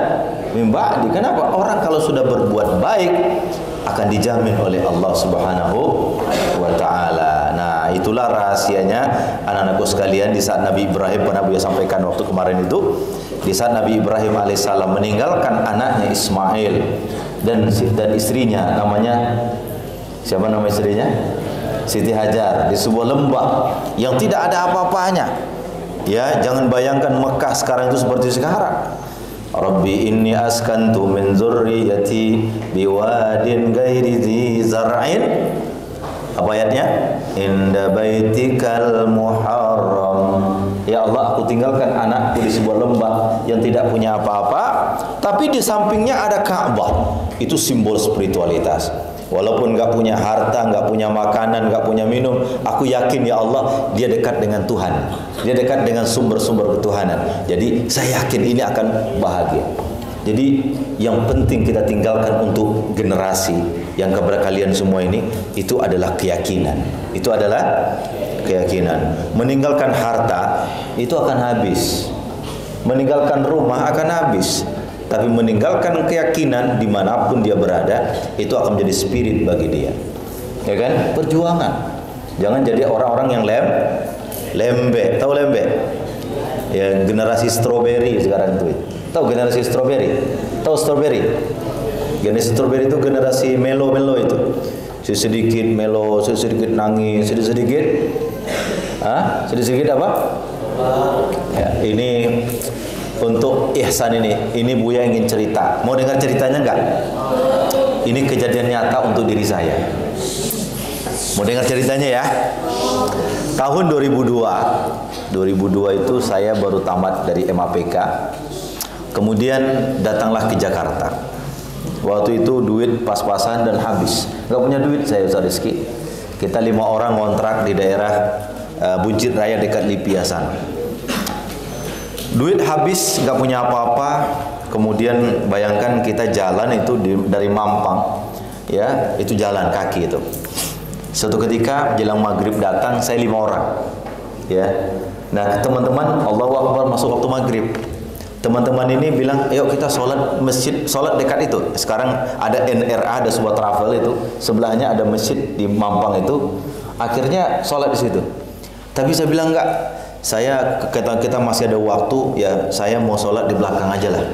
min ba'di. Kenapa? Orang kalau sudah berbuat baik akan dijamin oleh Allah Subhanahu wa taala. Nah, itulah rahasianya anak-anakku sekalian. Di saat Nabi Ibrahim, pernah Buya sampaikan waktu kemarin itu, di saat Nabi Ibrahim alaihissalam meninggalkan anaknya Ismail dan istrinya, namanya siapa nama istrinya? Siti Hajar, di sebuah lembah yang tidak ada apa-apanya. Ya, jangan bayangkan Mekah sekarang itu seperti sekarang. Rabbi inni askantu min dzurriyyati biwadin ghairi dzi zar'in. Apa ayatnya? Inda baitikal muharram. Ya Allah, aku tinggalkan anakku di sebuah lembah yang tidak punya apa-apa, tapi di sampingnya ada Ka'bah. Itu simbol spiritualitas. Walaupun nggak punya harta, nggak punya makanan, nggak punya minum, aku yakin ya Allah, dia dekat dengan Tuhan. Dia dekat dengan sumber-sumber ketuhanan. Jadi saya yakin ini akan bahagia. Jadi yang penting kita tinggalkan untuk generasi yang kepada kalian semua ini, itu adalah keyakinan. Itu adalah keyakinan. Meninggalkan harta itu akan habis. Meninggalkan rumah akan habis. Tapi meninggalkan keyakinan dimanapun dia berada, itu akan menjadi spirit bagi dia. Ya kan? Perjuangan. Jangan jadi orang-orang yang lembe. Tahu lembe? Ya, generasi strawberry sekarang itu. Tahu generasi strawberry? Tahu strawberry? Generasi strawberry itu generasi melo-melo itu. Sedikit melo, sedikit nangis, sedikit sedikit apa? Ya, ini untuk ihsan ini Buya ingin cerita. Mau dengar ceritanya enggak? Ini kejadian nyata untuk diri saya. Mau dengar ceritanya ya? Tahun 2002 itu saya baru tamat dari MAPK. Kemudian datanglah ke Jakarta. Waktu itu duit pas-pasan dan habis. Enggak punya duit saya, Ustaz Rizki. Kita 5 orang ngontrak di daerah Buncit Raya dekat Lipiasan. Duit habis, nggak punya apa-apa. Kemudian bayangkan kita jalan itu dari Mampang, ya, itu jalan kaki itu. Suatu ketika jelang maghrib datang, saya 5 orang, ya. Nah, teman-teman, Allahu Akbar masuk waktu maghrib. Teman-teman ini bilang, ayo kita sholat masjid, sholat dekat itu. Sekarang ada NRA, ada sebuah travel itu, sebelahnya ada masjid di Mampang itu. Akhirnya sholat di situ. Tapi saya bilang enggak, kita masih ada waktu, ya saya mau sholat di belakang aja lah.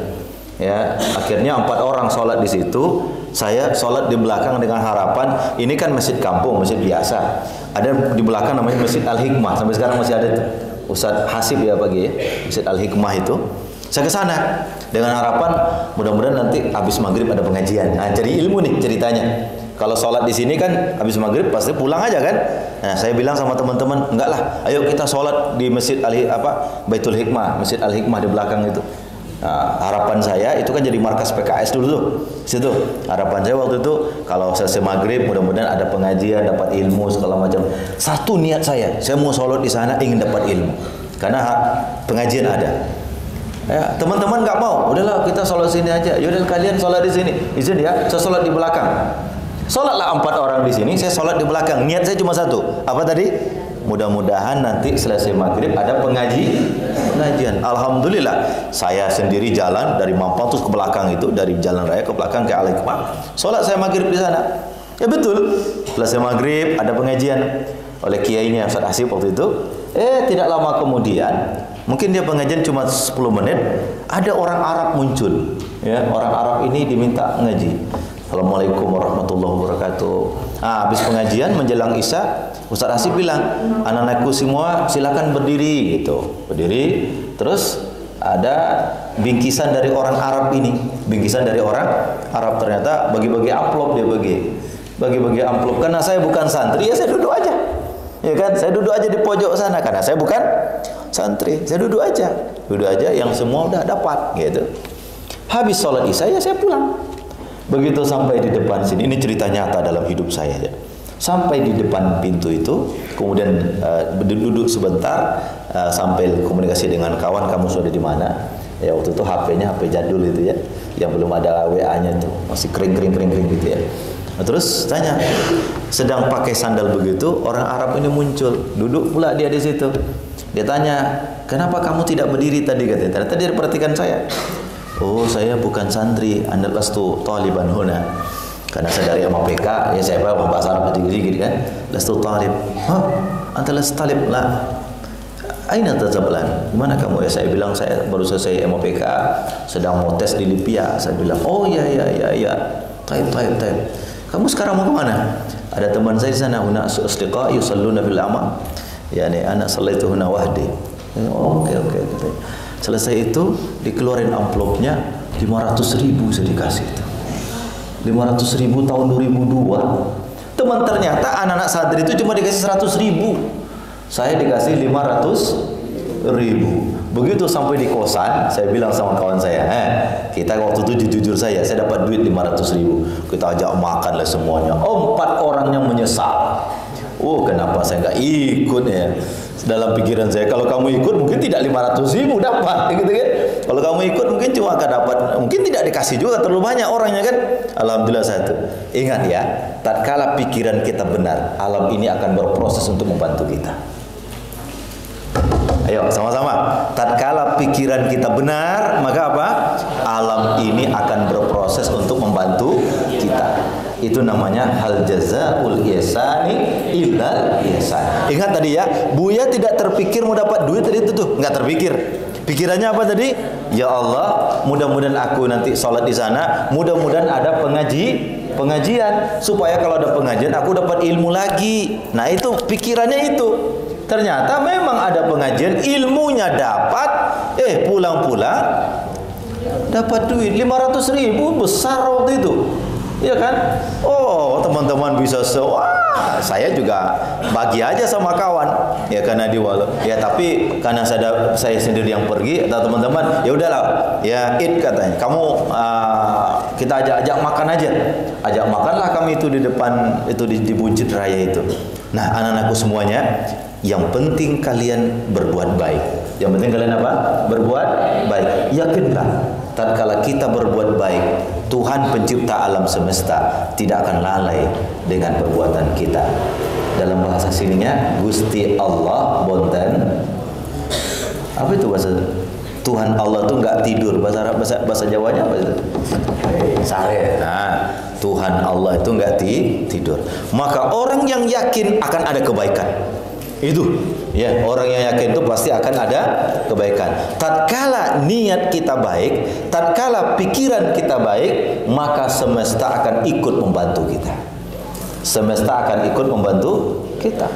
Ya, akhirnya 4 orang sholat di situ, saya sholat di belakang dengan harapan, ini kan masjid kampung, masjid biasa. Ada di belakang namanya Masjid Al-Hikmah, sampai sekarang masih ada itu. Ustaz Hasib ya pagi ya, Masjid Al-Hikmah itu. Saya ke sana dengan harapan mudah-mudahan nanti habis maghrib ada pengajian. Nah, cari ilmu nih ceritanya. Kalau sholat di sini kan habis maghrib pasti pulang aja kan. Nah, saya bilang sama teman-teman, enggak lah, ayo kita sholat di Masjid Baitul Hikmah, Masjid Al-Hikmah di belakang itu. Nah, harapan saya itu kan jadi markas PKS dulu tuh. Situ. Harapan saya waktu itu kalau selesai maghrib mudah-mudahan ada pengajian, dapat ilmu segala macam. Satu niat saya mau sholat di sana ingin dapat ilmu. Karena pengajian ada. Ya, teman-teman nggak mau, udahlah kita sholat sini aja. Yaudah kalian sholat di sini. Izin ya, saya sholat di belakang. Sholatlah 4 orang di sini, saya sholat di belakang. Niat saya cuma satu. Apa tadi? Mudah-mudahan nanti selesai maghrib ada pengajian. Alhamdulillah, saya sendiri jalan dari Mampang terus ke belakang itu, dari jalan raya ke belakang ke Al-Hikmah. Sholat saya maghrib di sana. Ya betul. Selesai maghrib ada pengajian oleh kiainya Ustaz Hasib waktu itu. Tidak lama kemudian, mungkin dia pengajian cuma 10 menit, ada orang Arab muncul. Ya, orang Arab ini diminta ngaji. Assalamualaikum warahmatullahi wabarakatuh. Habis pengajian menjelang Isya, Ustaz Hasib bilang, anak-anakku semua silakan berdiri gitu. Berdiri, terus ada bingkisan dari orang Arab ini. Bingkisan dari orang Arab, ternyata bagi-bagi amplop dia bagi-bagi amplop. Karena saya bukan santri, ya saya duduk aja. Ya kan, saya duduk aja di pojok sana karena saya bukan santri. Saya duduk aja yang semua udah dapat gitu. Habis sholat Isya ya saya pulang. Begitu sampai di depan sini, ini cerita nyata dalam hidup saya ya. Sampai di depan pintu itu, kemudian duduk sebentar, sampai komunikasi dengan kawan, kamu sudah di mana? Ya waktu itu HP-nya HP jadul itu ya, yang belum ada WA-nya itu, masih kering gitu ya. Nah, terus tanya, sedang pakai sandal begitu, orang Arab ini muncul, duduk pula dia di situ. Dia tanya, kenapa kamu tidak berdiri tadi katanya? Ternyata dia perhatikan saya. Oh, saya bukan santri, anda lastu taliban huna. Karena saya dari MPK, ya saya paham bahasa Arab sedikit kan. Lastu talib. Hah? Anta lastu talib lah. Aina tazablan? Gimana kamu? Ya saya bilang saya baru selesai MPK, sedang mau tes di Libya. Saya bilang, oh ya. Taib. Kamu sekarang mau kemana? Ada teman saya di sana, huna asdiqa yusalluna bil ama. Yani anak sallaitu huna wahdi. Oh, oke. Selesai itu dikeluarin amplopnya 500.000 saya dikasih itu. 500.000 tahun 2002. Teman ternyata anak-anak santri itu cuma dikasih 100.000. Saya dikasih 500.000. Begitu sampai di kosan, saya bilang sama kawan saya, kita waktu itu jujur saya dapat duit 500.000. Kita ajak makan lah semuanya. 4 orang yang menyesal. Oh, kenapa saya nggak ikut ya? Dalam pikiran saya, kalau kamu ikut mungkin tidak 500.000 dapat, gitu kan? Kalau kamu ikut mungkin cuma akan dapat, mungkin tidak dikasih juga, terlalu banyak orangnya kan? Alhamdulillah satu. Ingat ya, tatkala pikiran kita benar, alam ini akan berproses untuk membantu kita. Ayo sama-sama. Tatkala pikiran kita benar, maka apa? Alam ini akan berproses untuk membantu kita. Itu namanya hal jazaul ihsani illal ihsan. Ingat tadi ya, Buya tidak terpikir mau dapat duit tadi itu tuh, enggak terpikir. Pikirannya apa tadi? Ya Allah, mudah-mudahan aku nanti sholat di sana, mudah-mudahan ada pengajian supaya kalau ada pengajian aku dapat ilmu lagi. Nah, itu pikirannya itu. Ternyata memang ada pengajian, ilmunya dapat, pulang-pulang dapat duit 500.000, besar waktu itu. Iya kan? Oh, teman-teman bisa saya juga bagi aja sama kawan. Ya karena ya tapi karena saya sendiri yang pergi, atau teman-teman, ya udahlah. Ya Id katanya, kamu kita ajak makan aja. Ajak makanlah kami itu di depan itu di Buncit Raya itu. Nah, anak-anakku semuanya, yang penting kalian berbuat baik. Yang penting kalian apa? Berbuat baik. Yakinlah, tatkala kita berbuat baik, Tuhan pencipta alam semesta tidak akan lalai dengan perbuatan kita. Dalam bahasa sininya, Gusti Allah bonten Apa itu bahasa Tuhan Allah tuh nggak tidur? Bahasa Arab, bahasa Jawanya apa itu? Sare. Nah, Tuhan Allah itu nggak tidur. Maka orang yang yakin akan ada kebaikan. Itu ya, orang yang yakin itu pasti akan ada kebaikan. Tatkala niat kita baik, tatkala pikiran kita baik, maka semesta akan ikut membantu kita. Semesta akan ikut membantu kita.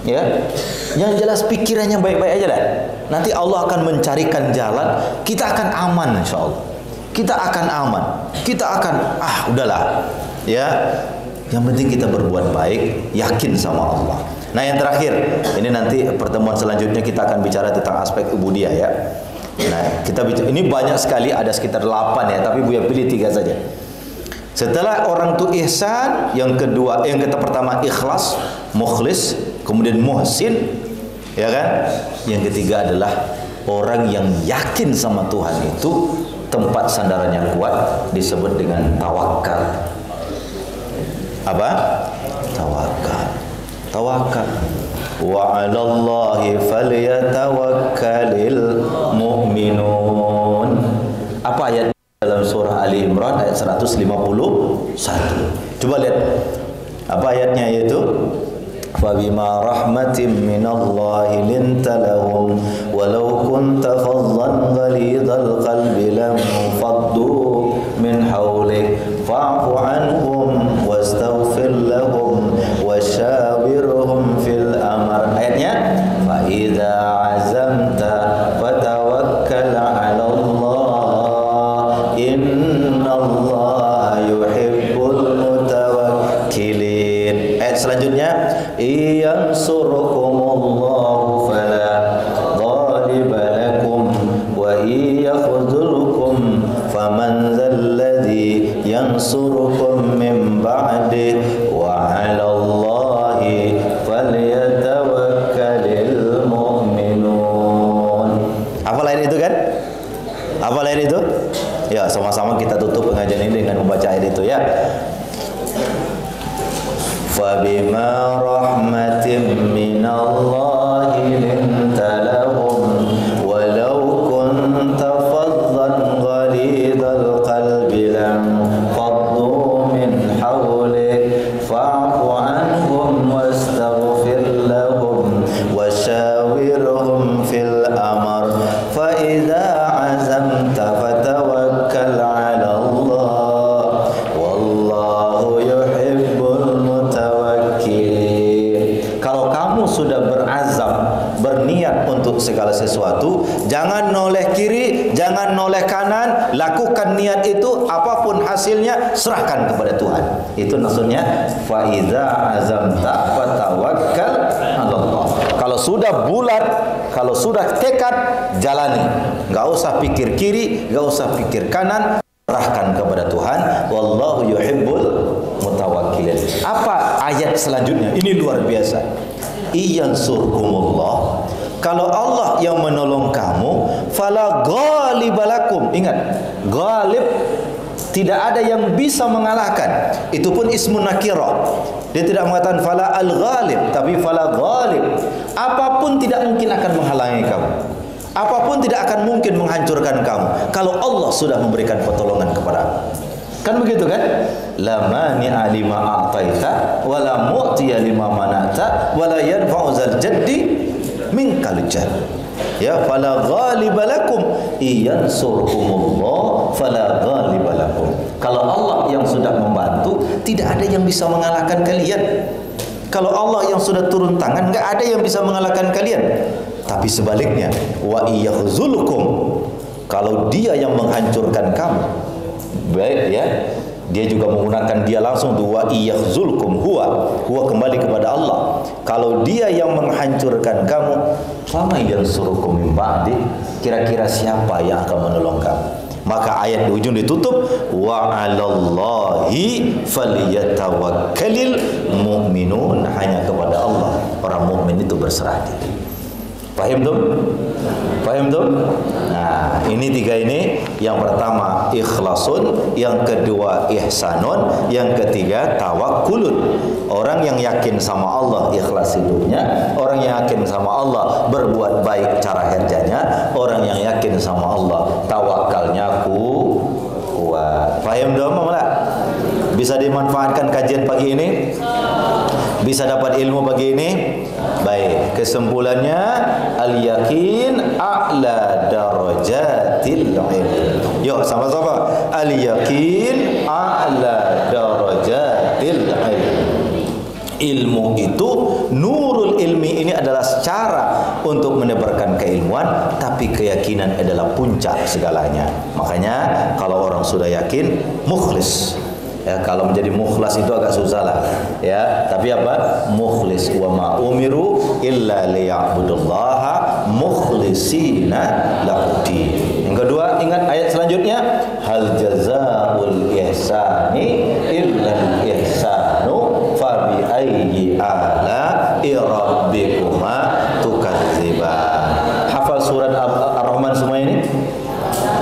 Ya, yang jelas pikirannya baik-baik aja dah. Nanti Allah akan mencarikan jalan, kita akan aman insya Allah. Kita akan aman. Kita akan udahlah. Ya, yang penting kita berbuat baik, yakin sama Allah. Nah, yang terakhir, ini nanti pertemuan selanjutnya kita akan bicara tentang aspek ubudiyah ya. Nah, kita bicara, ini banyak sekali, ada sekitar 8 ya, tapi Buya pilih 3 saja. Setelah orang itu ihsan, yang kedua, yang pertama ikhlas, mukhlis, kemudian muhsin, ya kan? Yang ketiga adalah orang yang yakin sama Tuhan itu tempat sandarannya kuat, disebut dengan tawakal. Apa? Tawakal. Tawakal. Wa 'alallahi falyatawakkalul mu'minun. Apa ayat dalam surah Ali Imran ayat 151? Coba lihat. Apa ayatnya yaitu? Fabima rahmatin minallahi linta lahum walau kunta faddan ghalidhal qalbi lam faddu min hawlik fa'fu anhum wastaghfir lahum wasyawirhum fil amr. Ayatnya fa idza azamta fatawakkal 'ala Allah innallaha yuhibbul mutawakkilin. Ayat selanjutnya yansurukumullahu fala ghaliba lakum wa yakhzulukum faman dzalladzi yansurukum min ba'di wa 'alallahi falyatawakkalul mu'minun. Apa lain itu kan? Apa lain itu? Ya, sama-sama kita tutup pengajian ini dengan membaca ayat itu ya. Fabima rahmatin minallahi linta lahum walau kunta faddan ghalidhal qalbi lam faddu min hawlik fa'fu anhum wastaghfir lahum wasyawirhum fil amr fa idza azamta fatawakkal 'ala Allah wallahu yuhibbul mutawakkilin. Kalau kamu sudah berazam, berniat untuk segala sesuatu, jangan noleh kiri, jangan noleh kanan, lakukan niat itu, apapun hasilnya serahkan kepada Tuhan. Itu maksudnya fa idza azamta fatawakkal 'ala Allah. Kalau sudah bulat, kalau sudah tekad, jalani. Enggak usah pikir kiri, enggak usah pikir kanan, serahkan kepada Tuhan. Wallahu yuhibbul mutawakkilin. Apa ayat selanjutnya? Ini luar biasa. Iyansurkumullah. Kalau Allah yang menolong kamu, fala ghalibalakum. Ingat, ghalib tidak ada yang bisa mengalahkan. Itu pun ismun nakirah. Dia tidak mengatakan fala al-ghalib, tapi fala ghalib. Apapun tidak mungkin akan menghalangi kamu. Apapun tidak akan mungkin menghancurkan kamu kalau Allah sudah memberikan pertolongan kepadamu. Kan begitu kan? La mani'a lima a'taita wa la mu'tiya lima mana'ta wa la yanfa'u zal jaddi minkal jadd. Ya, fala ghaliba lakum iyansurkumullah fala ghaliba lakum. Kalau Allah yang sudah membantu, tidak ada yang bisa mengalahkan kalian. Kalau Allah yang sudah turun tangan, enggak ada yang bisa mengalahkan kalian. Tapi sebaliknya, wa iyakhzulukum, kalau dia yang menghancurkan kamu, baik ya, dia juga menggunakan dia langsung tuh wa iyakhzulukum, huwa kembali kepada Allah. Kalau dia yang menghancurkan kamu, fama yansurukum min ba'di, kira-kira siapa yang akan menolong kamu? Maka ayat di ujung ditutup wa 'alallahi falyatawakkalul mu'minun, hanya kepada Allah orang mukmin itu berserah diri. Paham tuh? Paham tuh? Nah, ini 3 ini. Yang pertama ikhlasun, yang kedua ihsanun, yang ketiga tawakkulun. orang yang yakin sama Allah ikhlas hidupnya, orang yang yakin sama Allah berbuat baik cara kerjanya, orang yang yakin sama Allah tawakalnya kuat. Paham dong Mama? Bisa dimanfaatkan kajian pagi ini? Bisa dapat ilmu pagi ini? Baik, kesimpulannya al-yakin a'la darajatil ilm. Yuk sama-sama. Al-yakin a'la darajatil ilm. Ilmu itu, nurul ilmi ini adalah cara untuk menebarkan keilmuan, tapi keyakinan adalah puncak segalanya. Makanya kalau orang sudah yakin, mukhlis. Ya, kalau menjadi mukhlas itu agak susah lah. Ya, tapi apa? Mukhlis. Wa ma umiru illa liya'budullaha mukhlisina lahud-din. Yang kedua, ingat ayat selanjutnya, hal jazaa'ul ihsani illa al-ihsanu fa bi ayyi ala'i rabbikuma tukadziban. Hafal surat Ar-Rahman semua ini?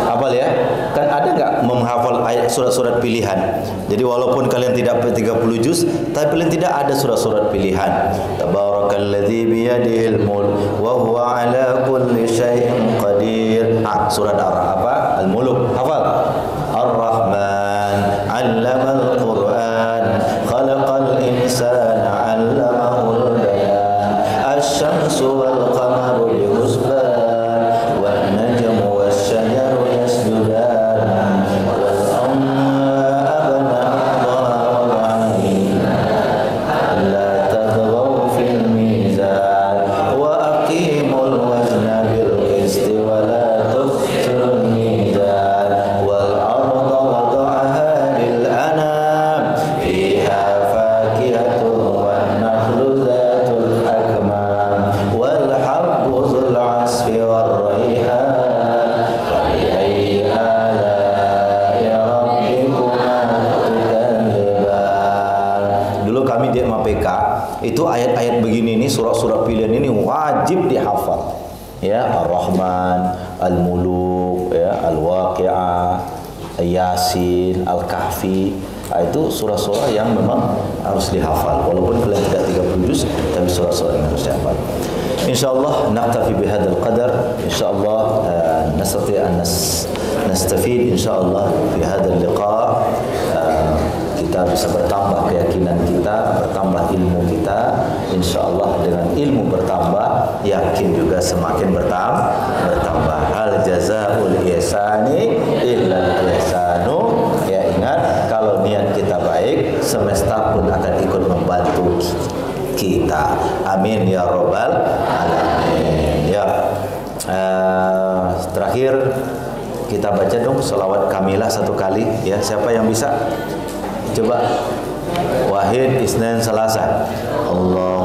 Hafal ya? Kan ada enggak menghafal ayat surat-surat pilihan? Jadi walaupun kalian tidak 30 juz, tapi paling tidak ada surat-surat pilihan. Tabarakalladzi biyadihil mulk wa huwa ala kulli syai'in qadir. Surat Al-Mulk. Hafal. Ar-Rahman 'allamal Qur'an, khalaqal insana 'allamahul bayan. Asy-syamsu wal qamaru bihusban, wan najmu wasy-syajaru yasjudan. Itu ayat-ayat begini nih, surat-surat pilihan ini wajib dihafal. Ya, Ar-Rahman, Al-Mulk, ya, Al-Waqi'ah, Yasin, Al-Kahfi. Itu surah-surah yang memang harus dihafal. Walaupun kalian tidak 30 juz, tapi surah-surah yang harus dihafal. Insyaallah naktafi bihadzal qadar. Insyaallah nastati an nastafid insyaallah fi hadzal liqa. Kita bisa bertambah keyakinan kita, bertambah ilmu kita. InsyaAllah dengan ilmu bertambah, yakin juga semakin bertambah. Hal jazaa'ul ihsani illa ihsanu. Ya, ingat, kalau niat kita baik, semesta pun akan ikut membantu kita. Amin ya rabbal alamin. Ya, terakhir kita baca dong selawat kamilah satu kali. Ya, siapa yang bisa? Coba. Wahid, Isnin, Selasa. Allah